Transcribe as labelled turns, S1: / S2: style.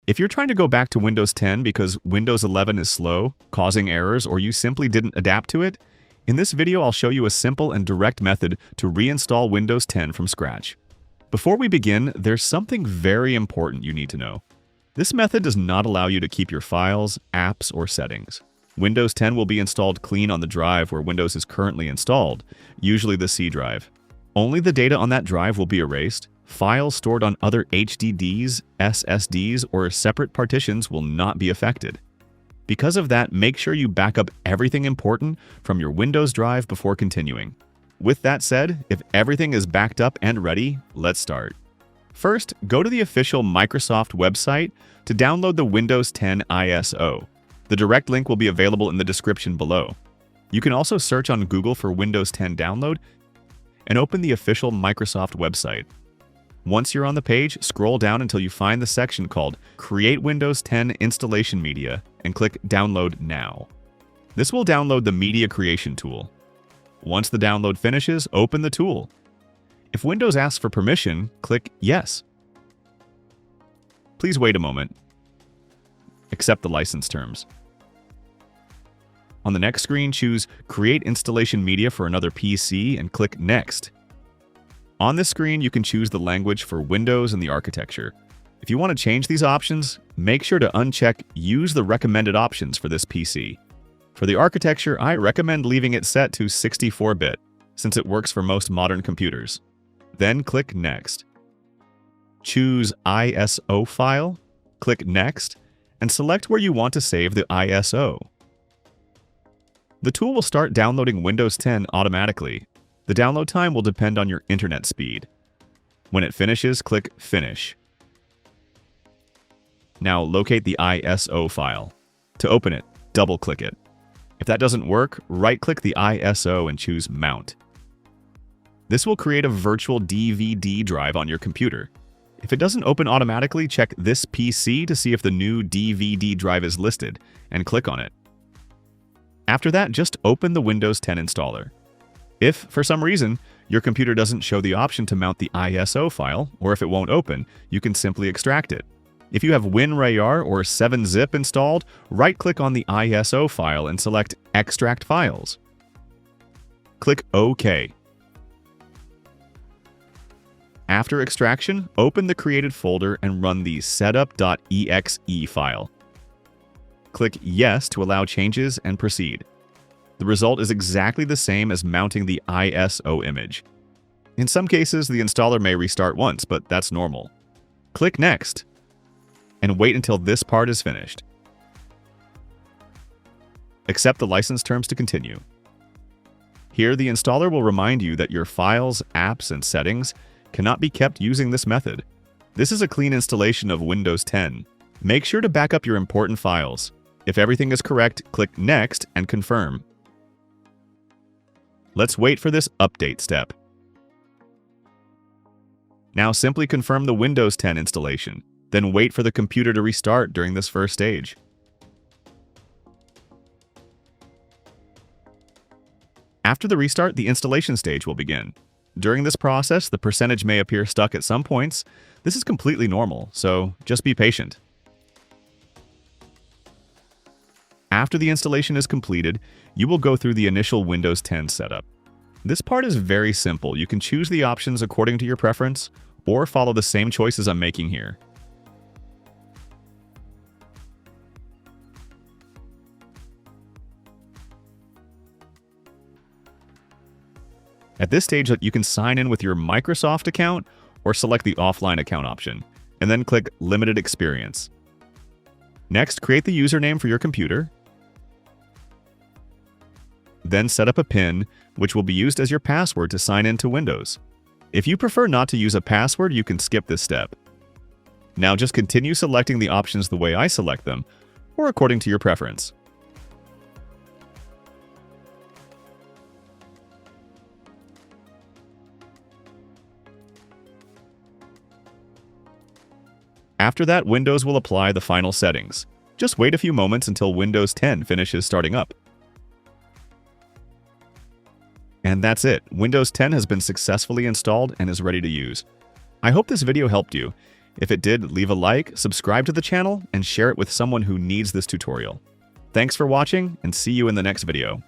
S1: If you're trying to go back to Windows 10 because Windows 11 is slow, causing errors, or you simply didn't adapt to it, in this video I'll show you a simple and direct method to reinstall Windows 10 from scratch. Before we begin, there's something very important you need to know. This method does not allow you to keep your files, apps, or settings. Windows 10 will be installed clean on the drive where Windows is currently installed, usually the C drive. Only the data on that drive will be erased. Files stored on other HDDs, SSDs, or separate partitions will not be affected. Because of that, make sure you back up everything important from your Windows drive before continuing. With that said, if everything is backed up and ready, let's start. First, go to the official Microsoft website to download the Windows 10 ISO. The direct link will be available in the description below. You can also search on Google for Windows 10 download and open the official Microsoft website. Once you're on the page, scroll down until you find the section called Create Windows 10 Installation Media and click Download Now. This will download the media creation tool. Once the download finishes, open the tool. If Windows asks for permission, click Yes. Please wait a moment. Accept the license terms. On the next screen, choose Create Installation Media for another PC and click Next. On this screen, you can choose the language for Windows and the architecture. If you want to change these options, make sure to uncheck Use the recommended options for this PC. For the architecture, I recommend leaving it set to 64-bit, since it works for most modern computers. Then click Next. Choose ISO file, click Next, and select where you want to save the ISO. The tool will start downloading Windows 10 automatically. The download time will depend on your internet speed. When it finishes, click Finish. Now locate the ISO file. To open it, double-click it. If that doesn't work, right-click the ISO and choose Mount. This will create a virtual DVD drive on your computer. If it doesn't open automatically, check This PC to see if the new DVD drive is listed, and click on it. After that, just open the Windows 10 installer. If, for some reason, your computer doesn't show the option to mount the ISO file, or if it won't open, you can simply extract it. If you have WinRAR or 7-zip installed, right-click on the ISO file and select Extract Files. Click OK. After extraction, open the created folder and run the setup.exe file. Click Yes to allow changes and proceed. The result is exactly the same as mounting the ISO image. In some cases, the installer may restart once, but that's normal. Click Next, and wait until this part is finished. Accept the license terms to continue. Here, the installer will remind you that your files, apps, and settings cannot be kept using this method. This is a clean installation of Windows 10. Make sure to back up your important files. If everything is correct, click Next and confirm. Let's wait for this update step. Now simply confirm the Windows 10 installation, then wait for the computer to restart during this first stage. After the restart, the installation stage will begin. During this process, the percentage may appear stuck at some points. This is completely normal, so just be patient. After the installation is completed, you will go through the initial Windows 10 setup. This part is very simple. You can choose the options according to your preference, or follow the same choices I'm making here. At this stage, you can sign in with your Microsoft account or select the offline account option, and then click Limited Experience. Next, create the username for your computer. Then set up a PIN, which will be used as your password to sign into Windows. If you prefer not to use a password, you can skip this step. Now just continue selecting the options the way I select them, or according to your preference. After that, Windows will apply the final settings. Just wait a few moments until Windows 10 finishes starting up. And that's it. Windows 10 has been successfully installed and is ready to use. I hope this video helped you. If it did, leave a like, subscribe to the channel, and share it with someone who needs this tutorial. Thanks for watching, and see you in the next video.